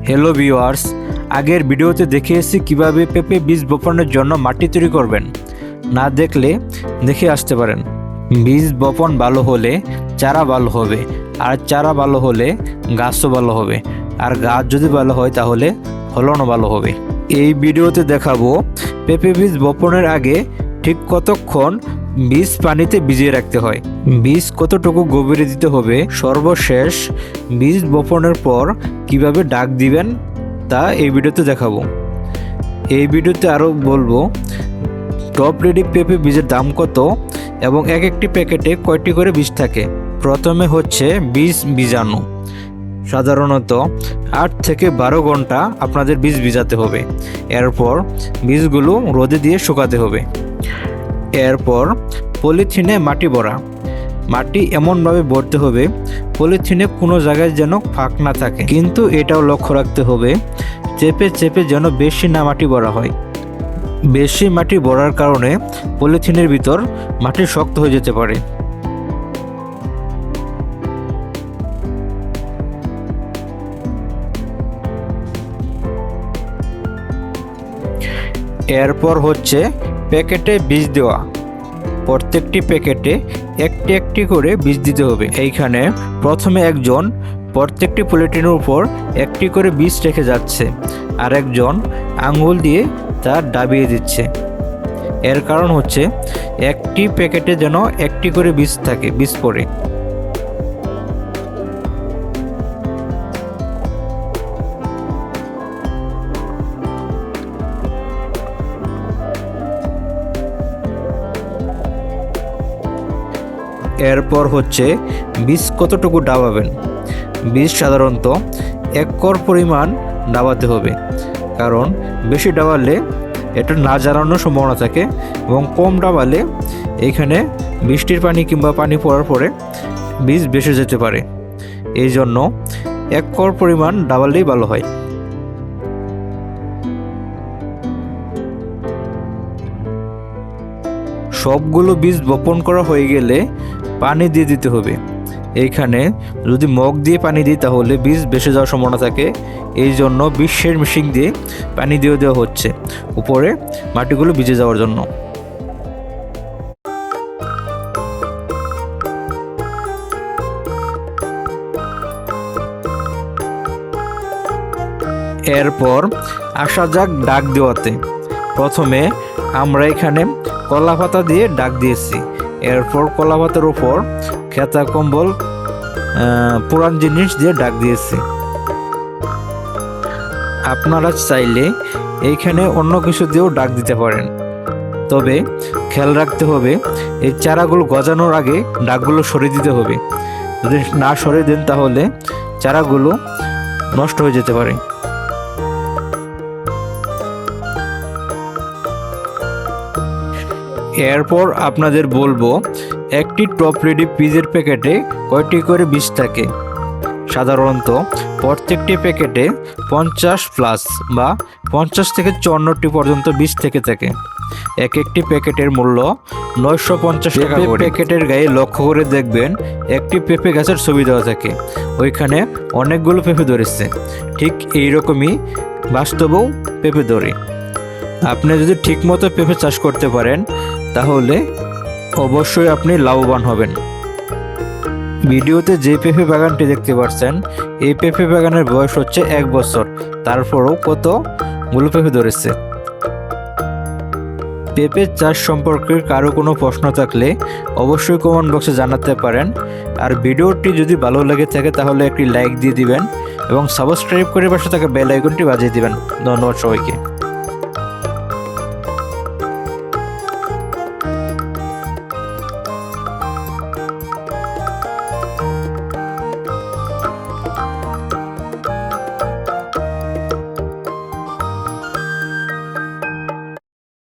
Hello viewers, আগের ভিডিওতে দেখিয়েছি কিভাবে পেঁপে বীজ বপনের জন্য মাটি তৈরি করবেন। না দেখলে দেখে আসতে পারেন। বীজ বপন ভালো হলে চারা ভালো হবে, আর চারা ভালো হলে গাছও ভালো হবে, আর গাছ যদি ভালো হয় তাহলে ফলনও ভালো হবে। এই ভিডিওতে দেখাবো পেঁপে বীজ বপনের আগে ঠিক কতক্ষণ বীজ পানিতে ভিজিয়ে রাখতে হয়, বীজ কতটুকু গভীরে দিতে হবে, সর্বশেষ বীজ বপনের পর কিভাবে ডাক দিবেন তা এই ভিডিওতে দেখাবো। এই ভিডিওতে আরও বলবো টপ রেডি পেঁপে বীজের দাম কত এবং এক একটি প্যাকেটে কয়টি করে বীজ থাকে। প্রথমে হচ্ছে বীজ ভিজানো। সাধারণত 8 থেকে 12 ঘন্টা আপনাদের বীজ ভিজাতে হবে। এরপর বীজগুলো রোদে দিয়ে শুকাতে হবে। এরপর পলিথিনে মাটি ভরা। মাটি এমনভাবে ভরতে হবে পলিথিনে কোনো জায়গায় যেন ফাঁক না থাকে, কিন্তু এটাও লক্ষ্য রাখতে হবে চেপে চেপে যেন বেশি না মাটি ভরা হয়। বেশি মাটি ভরার কারণে পলিথিনের ভিতর মাটি শক্ত হয়ে যেতে পারে। এরপর হচ্ছে প্যাকেটে বীজ দেওয়া। প্রত্যেকটি প্যাকেটে একটি একটি করে বীজ দিতে হবে। এইখানে প্রথমে একজন প্রত্যেকটি পলিথিনের উপর একটি করে বীজ রেখে যাচ্ছে, আর একজন আঙ্গুল দিয়ে তা ডাবিয়ে দিচ্ছে। এর কারণ হচ্ছে একটি প্যাকেটে যেন একটি করে বীজ থাকে, বীজ পড়ে। এরপর হচ্ছে বীজ কতটুকু ডাবাবেন। বীজ সাধারণত 1 কর পরিমাণ ডাবাতে হবে, কারণ বেশি ডাবালে এটা না জানানোর সম্ভাবনা থাকে, এবং কম ডাবালে এইখানে বৃষ্টির পানি কিংবা পানি পড়ার পরে বীজ ভেসে যেতে পারে। এই জন্য 1 কর পরিমাণ ডাবালেই ভালো হয়। সবগুলো বীজ বপন করা হয়ে গেলে পানি দিয়ে দিতে হবে। এইখানে যদি মগ দিয়ে পানি দিই তাহলে বীজ ভেসে যাওয়ার সম্ভাবনা থাকে। এই জন্য বিশ্বের মেশিন দিয়ে পানি দিয়ে দেওয়া হচ্ছে উপরে মাটিগুলো ভিজে যাওয়ার জন্য। এরপর আসা যাক ডাক দেওয়াতে। প্রথমে আমরা এখানে কলা পাতা দিয়ে ডাক দিয়েছি। এরপর কলা পাতার উপর খেতা কম্বল পুরান জিনিস দিয়ে ডাক দিয়েছি। আপনারা চাইলে এইখানে অন্য কিছু দিয়েও ডাক দিতে পারেন, তবে খেয়াল রাখতে হবে এই চারাগুলো গজানোর আগে ডাকগুলো সরিয়ে দিতে হবে। যদি না সরিয়ে দেন তাহলে চারাগুলো নষ্ট হয়ে যেতে পারে। এরপর আপনাদের বলবো একটি টপ রেডি বীজের প্যাকেটে কয়টি করে বীজ থাকে। সাধারণত প্রত্যেকটি প্যাকেটে 50+ বা 50 থেকে 54টি পর্যন্ত বীজ থেকে থাকে। এক একটি প্যাকেটের মূল্য 950 টাকা করে। প্যাকেটের গায়ে লক্ষ্য করে দেখবেন একটি পেঁপে গাছের ছবি দেওয়া থাকে, ওইখানে অনেকগুলো পেঁপে ধরেছে। ঠিক এইরকমই বাস্তবেও পেঁপে ধরে। আপনি যদি ঠিকমতো পেঁপে চাষ করতে পারেন তাহলে অবশ্যই আপনি লাভবান হবেন। ভিডিওতে যে পেঁপে বাগানটি দেখতে পাচ্ছেন এই পেঁপে বাগানের বয়স হচ্ছে 1 বছর, তারপরও কতগুলো পেঁপে ধরেছে। পেঁপে চাষ সম্পর্কে কারো কোনো প্রশ্ন থাকলে অবশ্যই কমেন্ট বক্সে জানাতে পারেন। আর ভিডিওটি যদি ভালো লেগে থাকে তাহলে একটি লাইক দিয়ে দিবেন এবং সাবস্ক্রাইব করে পাশে থাকা বেল আইকনটি বাজিয়ে দিবেন। ধন্যবাদ সবাইকে।